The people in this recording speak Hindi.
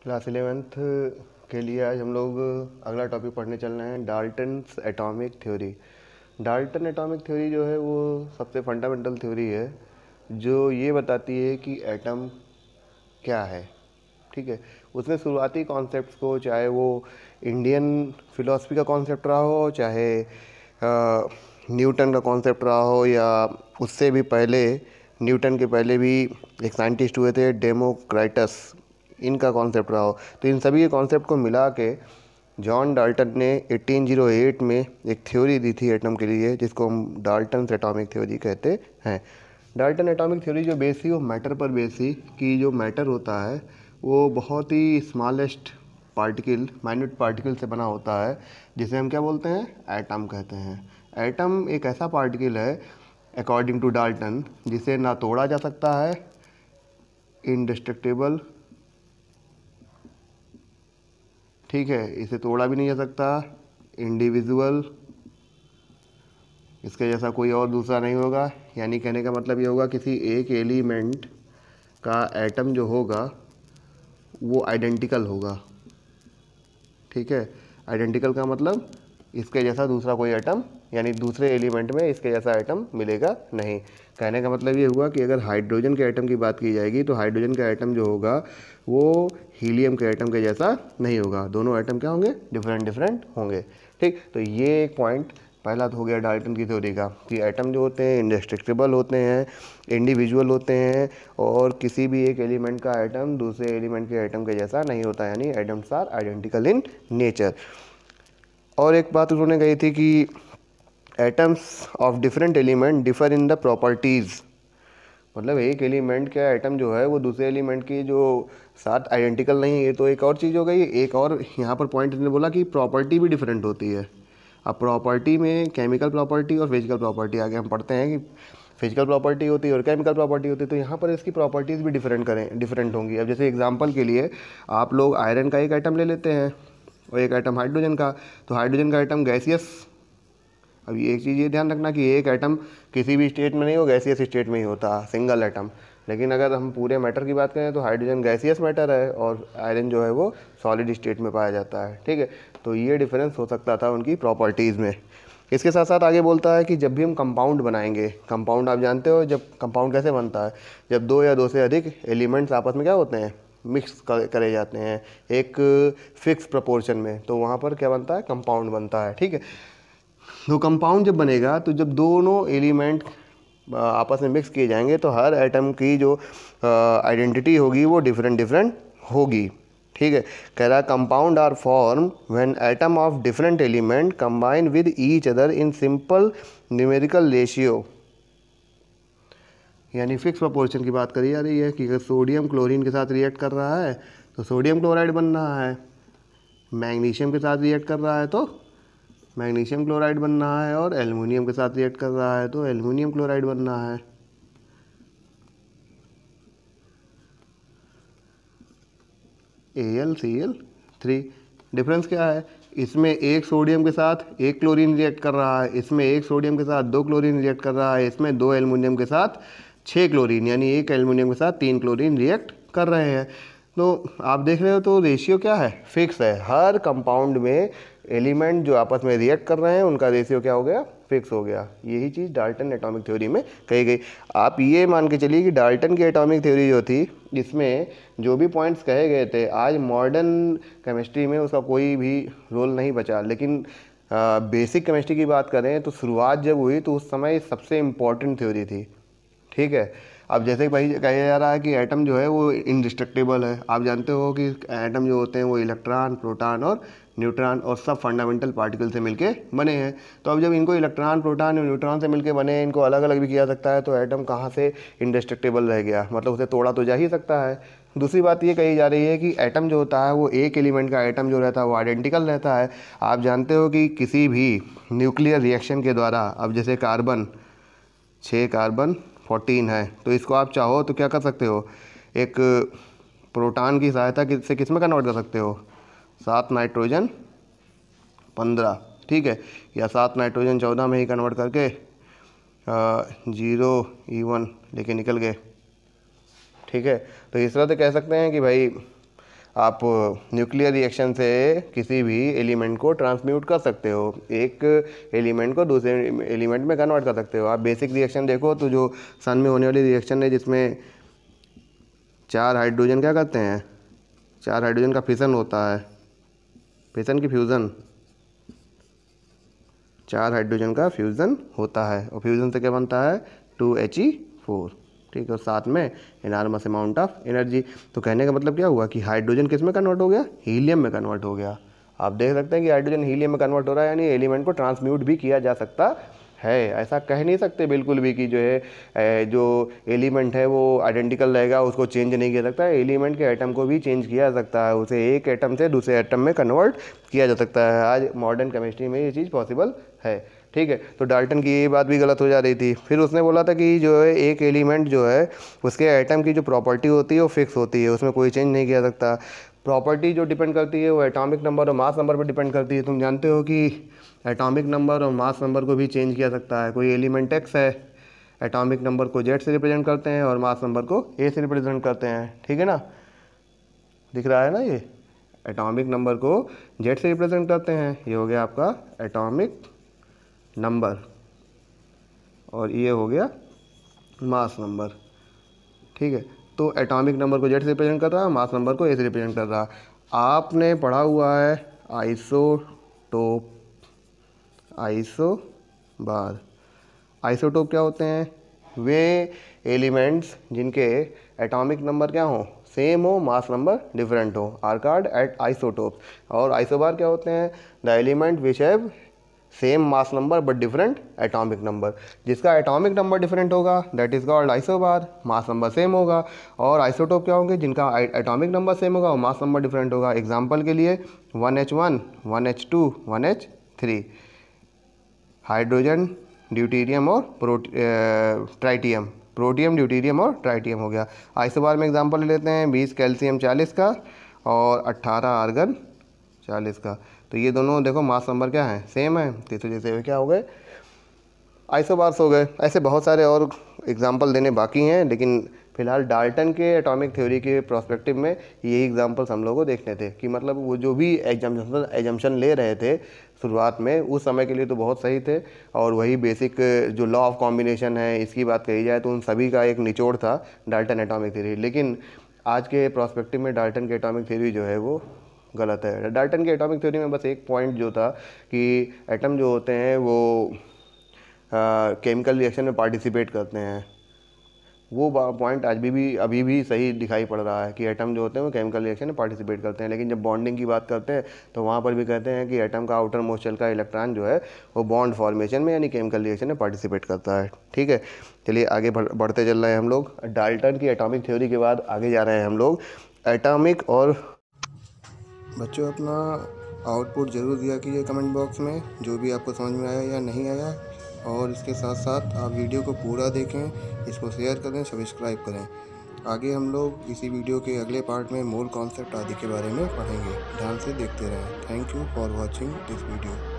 क्लास 11th के लिए आज हम लोग अगला टॉपिक पढ़ने चल रहे हैं, Dalton's atomic theory. Dalton atomic theory जो है वो सबसे फंडामेंटल थ्योरी है जो ये बताती है कि एटम क्या है। ठीक है, उसने शुरुआती कॉन्सेप्ट्स को, चाहे वो इंडियन फिलॉसफी का कॉन्सेप्ट रहा हो, चाहे न्यूटन का कॉन्सेप्ट रहा हो, या उससे भी पहले, न्यूटन के पहले भी एक साइंटिस्ट हुए थे डेमोक्राइटस, इनका कॉन्सेप्ट रहा हो, तो इन सभी के कॉन्सेप्ट को मिला के जॉन डाल्टन ने 1808 में एक थ्योरी दी थी एटम के लिए, जिसको हम डाल्टन्स एटॉमिक थ्योरी कहते हैं। डाल्टन एटॉमिक थ्योरी जो बेस थी वो मैटर पर बेस थी कि जो मैटर होता है वो बहुत ही स्मॉलेस्ट पार्टिकल, माइन्यूट पार्टिकल से बना होता है, जिसे हम क्या बोलते हैं, एटम कहते हैं। एटम एक ऐसा पार्टिकल है अकॉर्डिंग टू डाल्टन जिसे ना तोड़ा जा सकता है, इंडिस्ट्रक्टिबल, ठीक है, इसे तोड़ा भी नहीं जा सकता, इंडिविजुअल, इसके जैसा कोई और दूसरा नहीं होगा। यानी कहने का मतलब ये होगा किसी एक एलिमेंट का एटम जो होगा वो आइडेंटिकल होगा। ठीक है, आइडेंटिकल का मतलब इसके जैसा दूसरा कोई एटम, यानी दूसरे एलिमेंट में इसके जैसा एटम मिलेगा नहीं। कहने का मतलब ये हुआ कि अगर हाइड्रोजन के एटम की बात की जाएगी तो हाइड्रोजन का एटम जो होगा वो हीलियम के एटम के जैसा नहीं होगा। दोनों एटम क्या होंगे, डिफरेंट डिफरेंट होंगे। ठीक, तो ये एक पॉइंट पहला तो हो गया डाल्टन की थ्योरी का कि एटम जो होते हैं इंडिस्ट्रक्टिबल होते हैं, इंडिविजुअल होते हैं, और किसी भी एक एलिमेंट का एटम दूसरे एलिमेंट के एटम के जैसा नहीं होता, यानी atoms are identical in nature. और एक बात उन्होंने कही थी कि atoms of different element differ in the properties, मतलब एक एलिमेंट का एटम जो है वो दूसरे एलिमेंट की जो साथ आइडेंटिकल नहीं है। ये तो एक और चीज़ हो गई। एक और यहाँ पर पॉइंट इन्होंने बोला कि प्रॉपर्टी भी डिफरेंट होती है। अब प्रॉपर्टी में केमिकल प्रॉपर्टी और फिजिकल प्रॉपर्टी, आगे हम पढ़ते हैं कि फिजिकल प्रॉपर्टी होती है और केमिकल प्रॉपर्टी होती है, तो यहाँ पर इसकी प्रॉपर्टीज़ भी डिफरेंट होंगी। अब जैसे एग्जांपल के लिए आप लोग आयरन का एक आइटम ले लेते हैं और एक आइटम हाइड्रोजन का, तो हाइड्रोजन का आइटम गैसियस। अब ये एक चीज़ ये ध्यान रखना कि एक एटम किसी भी स्टेट में नहीं हो, गैसियस स्टेट में ही होता, सिंगल एटम। लेकिन अगर हम पूरे मैटर की बात करें तो हाइड्रोजन गैसियस मैटर है और आयरन जो है वो सॉलिड स्टेट में पाया जाता है। ठीक है, तो ये डिफरेंस हो सकता था उनकी प्रॉपर्टीज़ में। इसके साथ साथ आगे बोलता है कि जब भी हम कंपाउंड बनाएंगे, कंपाउंड आप जानते हो जब कंपाउंड कैसे बनता है, जब दो या दो से अधिक एलिमेंट्स आपस में क्या होते हैं, मिक्स करे जाते हैं एक फिक्स प्रपोर्शन में, तो वहाँ पर क्या बनता है, कंपाउंड बनता है। ठीक है, तो कंपाउंड जब बनेगा तो जब दोनों एलिमेंट आपस में मिक्स किए जाएंगे तो हर एटम की जो आइडेंटिटी होगी वो डिफरेंट डिफरेंट होगी। ठीक है, कह रहा है compound are form when atom of different element combine with each other in simple numerical ratio, यानी फिक्स प्रोपोर्शन की बात करी जा रही है कि अगर सोडियम क्लोरीन के साथ रिएक्ट कर रहा है तो सोडियम क्लोराइड बन रहा है, मैग्नीशियम के साथ रिएक्ट कर रहा है तो मैग्नीशियम क्लोराइड बन रहा है, और एल्युमिनियम के साथ रिएक्ट कर रहा है तो एल्युमिनियम क्लोराइड बन रहा है। AlCl3। डिफरेंस क्या है, इसमें एक सोडियम के साथ एक क्लोरीन रिएक्ट कर रहा है, इसमें एक सोडियम के साथ दो क्लोरीन रिएक्ट कर रहा है, इसमें दो एल्युमिनियम के साथ 6 क्लोरीन, यानी एक एल्युमिनियम के साथ 3 क्लोरीन रिएक्ट कर रहे हैं। तो आप देख रहे हो तो रेशियो क्या है, फिक्स है। हर कंपाउंड में एलिमेंट जो आपस में रिएक्ट कर रहे हैं उनका रेशियो क्या हो गया, फिक्स हो गया। यही चीज़ डाल्टन एटॉमिक थ्योरी में कही गई। आप ये मान के चलिए कि डाल्टन की एटॉमिक थ्योरी जो थी इसमें जो भी पॉइंट्स कहे गए थे आज मॉडर्न केमिस्ट्री में उसका कोई भी रोल नहीं बचा। लेकिन बेसिक केमिस्ट्री की बात करें तो शुरुआत जब हुई तो उस समय सबसे इम्पॉर्टेंट थ्योरी थी। ठीक है, अब जैसे भाई कहा जा रहा है कि एटम जो है वो इंडिस्ट्रक्टिबल है। आप जानते हो कि एटम जो होते हैं वो इलेक्ट्रॉन, प्रोटॉन और न्यूट्रॉन और सब फंडामेंटल पार्टिकल से मिलके बने हैं। तो अब जब इनको इलेक्ट्रॉन, प्रोटॉन और न्यूट्रॉन से मिलके बने हैं, इनको अलग अलग भी किया सकता है, तो एटम कहाँ से इंडिस्ट्रक्टिबल रह गया, मतलब उसे तोड़ा तो जा ही सकता है। दूसरी बात ये कही जा रही है कि एटम जो होता है वो एक एलिमेंट का एटम जो रहता है वो आइडेंटिकल रहता है। आप जानते हो कि किसी भी न्यूक्लियर रिएक्शन के द्वारा, अब जैसे कार्बन 6 कार्बन 14 है, तो इसको आप चाहो तो क्या कर सकते हो, एक प्रोटॉन की सहायता से किस में कन्वर्ट कर सकते हो, 7 नाइट्रोजन 15, ठीक है, या 7 नाइट्रोजन 14 में ही कन्वर्ट करके 0 E1 लेके निकल गए। ठीक है, तो इस तरह से कह सकते हैं कि भाई आप न्यूक्लियर रिएक्शन से किसी भी एलिमेंट को ट्रांसम्यूट कर सकते हो, एक एलिमेंट को दूसरे एलिमेंट में कन्वर्ट कर सकते हो। आप बेसिक रिएक्शन देखो तो जो सन में होने वाली रिएक्शन है जिसमें 4 हाइड्रोजन क्या करते हैं, 4 हाइड्रोजन का फिशन होता है, फिशन की फ्यूज़न, 4 हाइड्रोजन का फ्यूज़न होता है और फ्यूज़न से क्या बनता है 2He4, ठीक है, और साथ में इनॉर्मस अमाउंट ऑफ एनर्जी। तो कहने का मतलब क्या हुआ कि हाइड्रोजन किस में कन्वर्ट हो गया, हीलियम में कन्वर्ट हो गया। आप देख सकते हैं कि हाइड्रोजन हीलियम में कन्वर्ट हो रहा है, यानी एलिमेंट को ट्रांसम्यूट भी किया जा सकता है। ऐसा कह नहीं सकते बिल्कुल भी कि जो है जो एलिमेंट है वो आइडेंटिकल रहेगा, उसको चेंज नहीं किया सकता है। एलिमेंट के एटम को भी चेंज किया जा सकता है, उसे एक एटम से दूसरे एटम में कन्वर्ट किया जा सकता है। आज मॉडर्न केमिस्ट्री में ये चीज़ पॉसिबल है, ठीक है। तो डाल्टन की ये बात भी गलत हो जा रही थी। फिर उसने बोला था कि जो है एक एलिमेंट जो है उसके एटम की जो प्रॉपर्टी होती है वो फिक्स होती है, उसमें कोई चेंज नहीं किया सकता। प्रॉपर्टी जो डिपेंड करती है वो एटॉमिक नंबर और मास नंबर पर डिपेंड करती है। तुम जानते हो कि एटॉमिक नंबर और मास नंबर को भी चेंज किया सकता है। कोई एलिमेंट एक्स है, एटॉमिक नंबर को Z से रिप्रेजेंट करते हैं और मास नंबर को A से रिप्रेजेंट करते हैं, ठीक है ना, दिख रहा है ना, ये एटॉमिक नंबर को Z से रिप्रेजेंट करते हैं। ये हो गया आपका एटॉमिक नंबर और ये हो गया मास नंबर, ठीक है। तो एटॉमिक नंबर को Z से रिप्रेजेंट कर रहा है, मास नंबर को A से रिप्रेजेंट कर रहा है। आपने पढ़ा हुआ है आइसोटोप, आइसोबार। आइसोटोप क्या होते हैं, वे एलिमेंट्स जिनके एटॉमिक नंबर क्या हो, सेम हो, मास नंबर डिफरेंट हो, आर कॉल्ड एट आइसोटोप। और आइसोबार क्या होते हैं, the element which have same mass number but different atomic number. जिसका एटॉमिक नंबर डिफरेंट होगा that is called isobar, mass number same होगा। और आइसोटोप क्या होंगे, जिनका एटॉमिक नंबर सेम होगा और मास नंबर डिफरेंट होगा। एग्जांपल के लिए 1H1, 1H2, 1H3, hydrogen, deuterium और ट्राइटियम, प्रोटियम, ड्यूटेरियम और ट्राइटियम हो गया। आइसोबार में एग्जांपल ले लेते हैं 20 कैल्शियम 40 का और 18 आर्गन 40 का। तो ये दोनों देखो मास नंबर क्या है, सेम है, तो इस वजह से क्या हो गए, आइसोबार्स हो गए। ऐसे बहुत सारे और एग्जांपल देने बाकी हैं, लेकिन फिलहाल डाल्टन के एटॉमिक थ्योरी के प्रोस्पेक्टिव में यही एग्जांपल्स हम लोगों को देखने थे कि मतलब वो जो भी एग्जाम्पशन ले रहे थे शुरुआत में, उस समय के लिए तो बहुत सही थे। और वही बेसिक जो लॉ ऑफ कॉम्बिनेशन है, इसकी बात कही जाए तो उन सभी का एक निचोड़ था डाल्टन एटॉमिक थ्योरी। लेकिन आज के प्रोस्पेक्टिव में डाल्टन के एटॉमिक थ्योरी जो है वो गलत है। डाल्टन के एटॉमिक थ्योरी में बस एक पॉइंट जो था कि एटम जो होते हैं वो केमिकल रिएक्शन में पार्टिसिपेट करते हैं, वो पॉइंट आज भी अभी भी सही दिखाई पड़ रहा है कि एटम जो होते हैं वो केमिकल रिएक्शन में पार्टिसिपेट करते हैं। लेकिन जब बॉन्डिंग की बात करते हैं तो वहाँ पर भी कहते हैं कि एटम का आउटर मोस्ट शेल का इलेक्ट्रॉन जो है वो बॉन्ड फॉर्मेशन में यानी केमिकल रिएक्शन में पार्टिसिपेट करता है, ठीक है। चलिए आगे बढ़ते चल रहे हैं हम लोग। डाल्टन की एटॉमिक थ्योरी के बाद आगे जा रहे हैं हम लोग एटॉमिक। और बच्चों अपना आउटपुट ज़रूर दिया कीजिए कमेंट बॉक्स में, जो भी आपको समझ में आया या नहीं आया। और इसके साथ साथ आप वीडियो को पूरा देखें, इसको शेयर करें, सब्सक्राइब करें। आगे हम लोग इसी वीडियो के अगले पार्ट में मोल कॉन्सेप्ट आदि के बारे में पढ़ेंगे। ध्यान से देखते रहें। Thank you for watching this video.